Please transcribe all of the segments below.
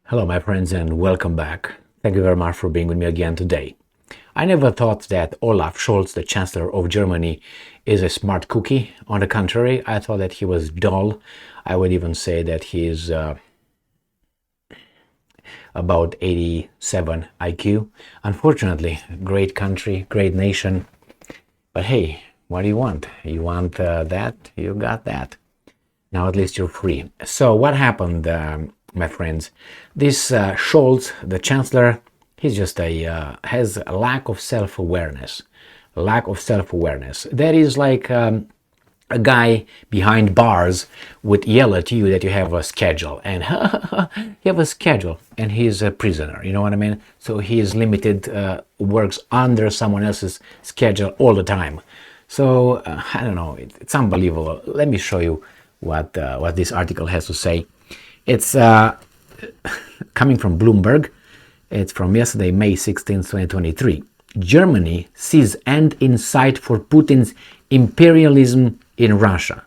Hello, my friends, and welcome back. Thank you very much for being with me again today. I never thought that Olaf Scholz, the Chancellor of Germany, is a smart cookie. On the contrary, I thought that he was dull. I would even say that he is about 87 IQ. Unfortunately, great country, great nation. But hey, what do you want? You want that? You got that. Now at least you're free. So what happened, my friends? This Scholz, the Chancellor, he's just has a lack of self-awareness. That is like a guy behind bars would yell at you that you have a schedule, and you have a schedule, and he's a prisoner. You know what I mean? So he is limited, works under someone else's schedule all the time. So I don't know. It's unbelievable. Let me show you what this article has to say. It's coming from Bloomberg. It's from yesterday, May 16, 2023. Germany sees end in sight for Putin's imperialism in Russia.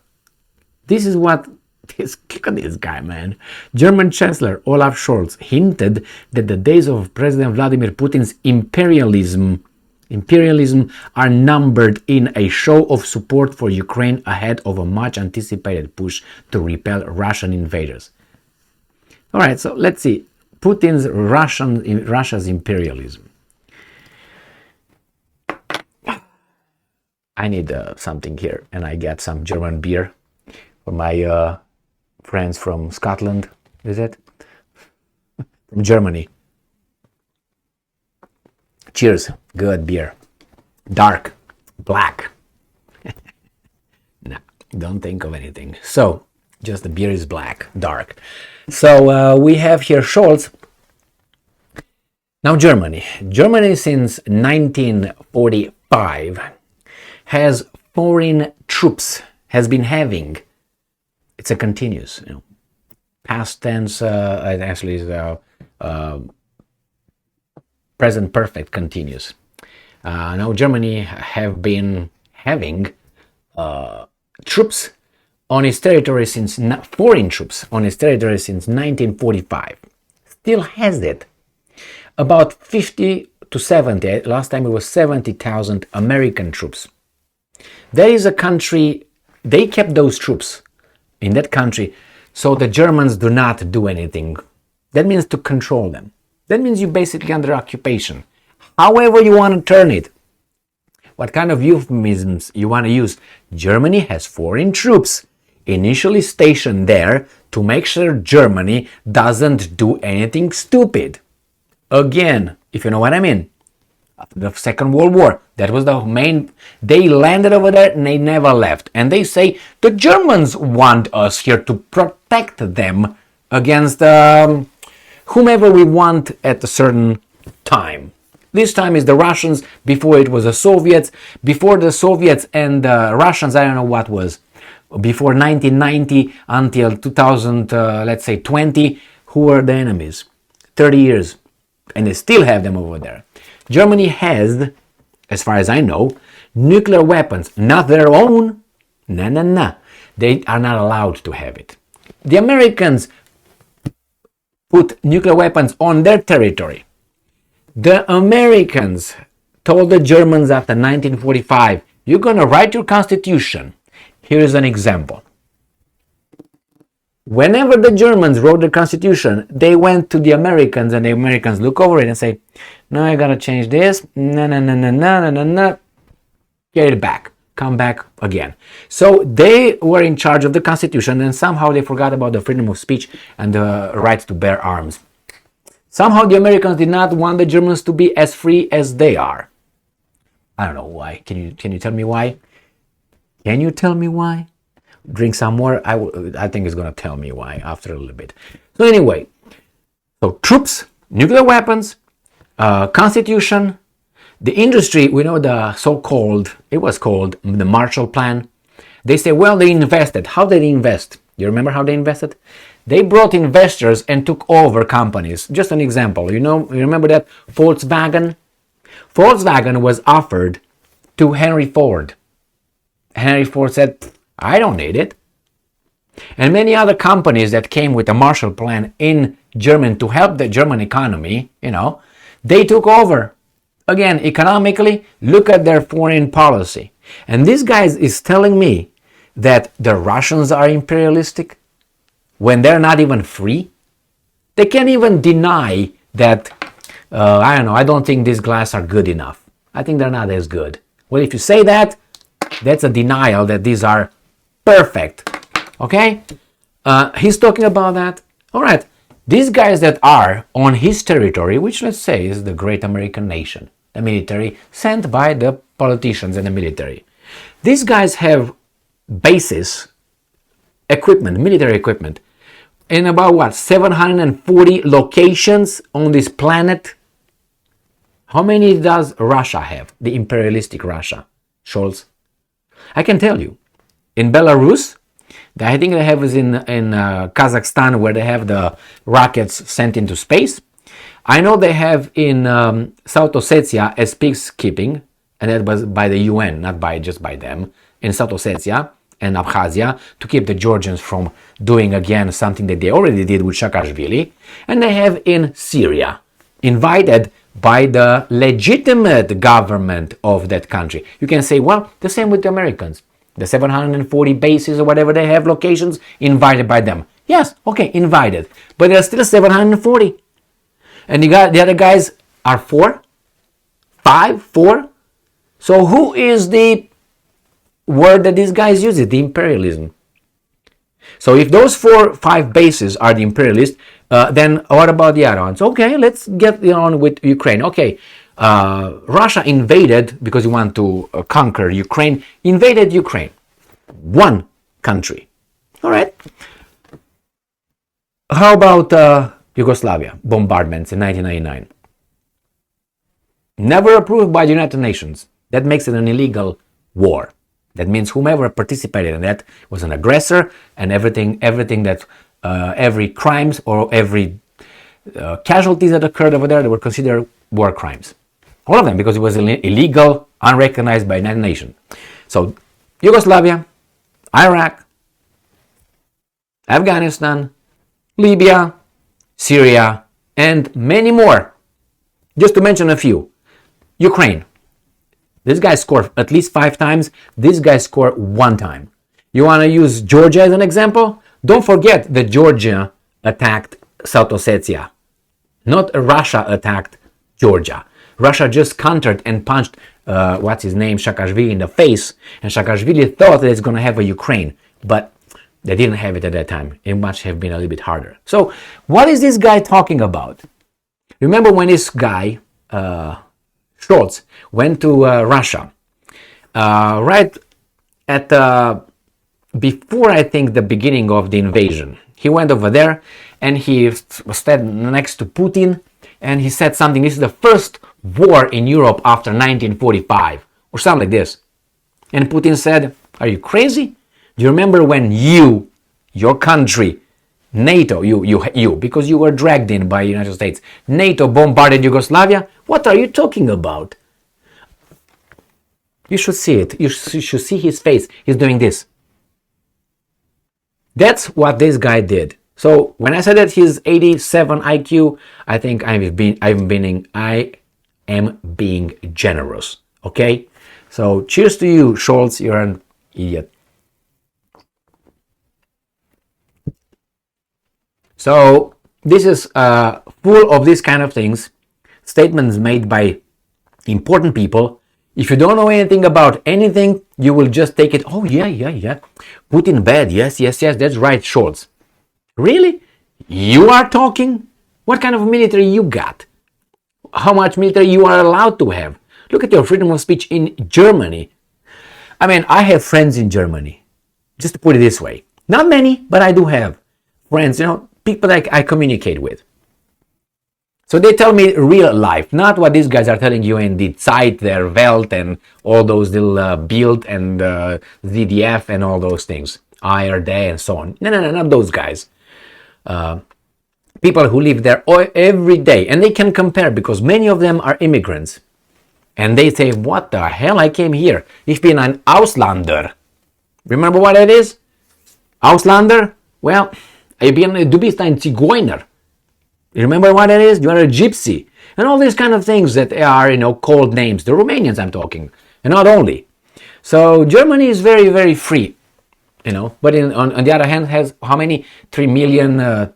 This is what look at this guy, man. German Chancellor Olaf Scholz hinted that the days of President Vladimir Putin's imperialism are numbered in a show of support for Ukraine ahead of a much anticipated push to repel Russian invaders. All right, so let's see. Russia's imperialism. I need something here, and I get some German beer for my friends from Scotland. Is it? From Germany. Cheers. Good beer. Dark. Black. No, don't think of anything. So, just the beer is black. Dark. So, we have here Scholz. Now, Germany. Germany since 1945 has foreign troops, has been having. It's a continuous, past tense, actually is present perfect continuous. Now Germany have been having troops on its territory since foreign troops on its territory since 1945. Still has it. About 50 to 70. Last time it was 70,000 American troops. There is a country. They kept those troops in that country, so the Germans do not do anything. That means to control them. That means you're basically under occupation. However you want to turn it, what kind of euphemisms you want to use. Germany has foreign troops initially stationed there to make sure Germany doesn't do anything stupid. Again, if you know what I mean. After the Second World War, that was the main. They landed over there and they never left. And they say the Germans want us here to protect them against whomever we want at a certain time. This time is the Russians. Before it was the Soviets. Before the Soviets and the Russians, I don't know what was. Before 1990 until 2000, let's say 20, who were the enemies? 30 years. And they still have them over there. Germany has, as far as I know, nuclear weapons, not their own. No. They are not allowed to have it. The Americans put nuclear weapons on their territory. The Americans told the Germans after 1945, you're going to write your constitution. Here is an example. Whenever the Germans wrote the constitution, they went to the Americans and the Americans look over it and say, no, I gotta change this. No. Get it back. Come back again. So they were in charge of the constitution and somehow they forgot about the freedom of speech and the right to bear arms. Somehow the Americans did not want the Germans to be as free as they are. I don't know why. Can you tell me why? Can you tell me why? Drink some more. I think it's going to tell me why after a little bit. So anyway, so troops, nuclear weapons, constitution, the industry, we know it was called the Marshall Plan. They say, well, they invested. How did they invest? You remember how they invested? They brought investors and took over companies. Just an example, you remember that Volkswagen? Volkswagen was offered to Henry Ford. Henry Ford said, I don't need it. And many other companies that came with the Marshall Plan in German to help the German economy, they took over. Again, economically, look at their foreign policy. And this guy is telling me that the Russians are imperialistic when they're not even free. They can't even deny that, I don't know, I don't think these glass are good enough. I think they're not as good. Well, if you say that, that's a denial that these are perfect. Okay? He's talking about that. All right. These guys that are on his territory, which let's say is the great American nation, the military, sent by the politicians and the military. These guys have bases, equipment, military equipment, in about 740 locations on this planet. How many does Russia have, the imperialistic Russia, Scholz? I can tell you. In Belarus, I think they have is in Kazakhstan, where they have the rockets sent into space. I know they have in South Ossetia as peacekeeping, and that was by the UN, not just by them, in South Ossetia and Abkhazia, to keep the Georgians from doing again something that they already did with Saakashvili. And they have in Syria, invited by the legitimate government of that country. You can say, well, the same with the Americans. The 740 bases or whatever they have, locations, invited by them. Yes, okay, invited. But there are still 740. And the other guys are 4? 5? 4? So who is the word that these guys use? The imperialism. So if those 5 bases are the imperialists, then what about the other ones? Okay, let's get on with Ukraine. Okay, Russia invaded, because you want to conquer Ukraine, invaded Ukraine. One country. All right. How about Yugoslavia bombardments in 1999? Never approved by the United Nations. That makes it an illegal war. That means whomever participated in that was an aggressor, and everything that every crimes or every casualties that occurred over there, they were considered war crimes. All of them, because it was illegal, unrecognized by the United Nations. So Yugoslavia, Iraq, Afghanistan, Libya, Syria, and many more. Just to mention a few. Ukraine. This guy scored at least 5 times. This guy scored 1 time. You want to use Georgia as an example? Don't forget that Georgia attacked South Ossetia. Not Russia attacked Georgia. Russia just countered and punched, Saakashvili in the face. And Saakashvili thought that it's going to have a Ukraine. But they didn't have it at that time. It must have been a little bit harder. So what is this guy talking about? Remember when this guy, Scholz, went to Russia, right at before, I think, the beginning of the invasion. He went over there and he stood next to Putin, and he said something. This is the first war in Europe after 1945 or something like this. And Putin said, are you crazy? Do you remember when your country, NATO, you, because you were dragged in by the United States, NATO bombarded Yugoslavia? What are you talking about? You should see it. You should see his face. He's doing this. That's what this guy did. So when I said that he's 87 IQ, I think I am being generous. Okay? So cheers to you, Scholz. You're an idiot. So this is full of these kind of things, statements made by important people. If you don't know anything about anything, you will just take it, oh yeah, Putin bad, yes, that's right, Scholz. Really? You are talking? What kind of military you got? How much military you are allowed to have? Look at your freedom of speech in Germany. I mean, I have friends in Germany, just to put it this way. Not many, but I do have friends, people that I communicate with. So they tell me real life, not what these guys are telling you in the Zeit, their Welt, and all those little Bild and ZDF and all those things, ARD and so on. No, not those guys. People who live there every day, and they can compare because many of them are immigrants. And they say, what the hell, I came here. Ich bin ein Ausländer. Remember what it is? Ausländer? Well, du bist ein Zigeuner. You remember what it is? You are a gypsy. And all these kind of things that are, called names. The Romanians I'm talking. And not only. So Germany is very, very free. But on the other hand, has how many? 3 million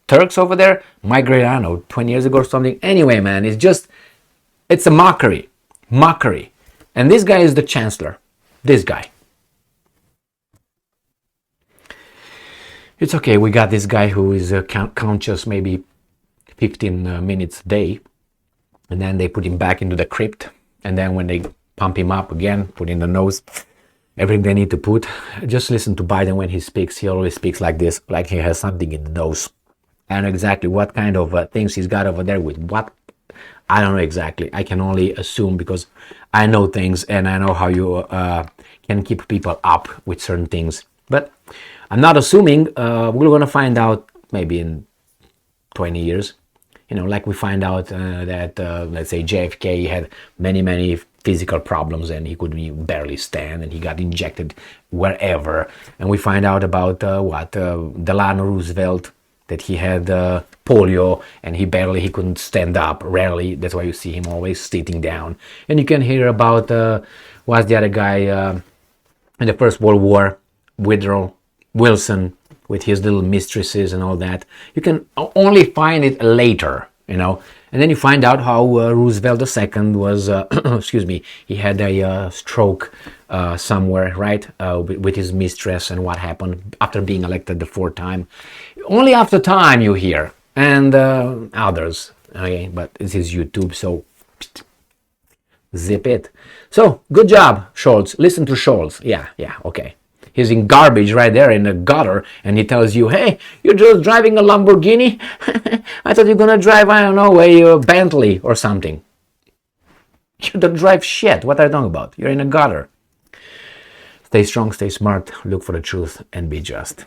Turks over there? Migrated, I don't know, 20 years ago or something. Anyway, man, it's a mockery. Mockery. And this guy is the chancellor. This guy. It's okay, we got this guy who is conscious maybe 15 minutes a day, and then they put him back into the crypt, and then when they pump him up again, put in the nose, everything they need to put. Just listen to Biden when he speaks. He always speaks like this, like he has something in the nose. I don't know exactly what kind of things he's got over there with what. I don't know exactly. I can only assume because I know things and I know how you can keep people up with certain things. But I'm not assuming. We're going to find out maybe in 20 years. Like we find out that, let's say, JFK had many physical problems and he could barely stand and he got injected wherever. And we find out about Delano Roosevelt, that he had polio and he couldn't stand up, rarely. That's why you see him always sitting down. And you can hear about, what's the other guy in the First World War, Woodrow Wilson, with his little mistresses and all that. You can only find it later, And then you find out how Roosevelt II was, excuse me, he had a stroke somewhere, right, with his mistress, and what happened after being elected the 4th time. Only after time you hear, and others, okay, but this is YouTube, so zip it. So, good job, Scholz. Listen to Scholz. Yeah, okay. He's in garbage right there in the gutter, and he tells you, hey, you're just driving a Lamborghini? I thought you're gonna drive, I don't know, a Bentley or something. You don't drive shit. What are you talking about? You're in a gutter. Stay strong, stay smart, look for the truth, and be just.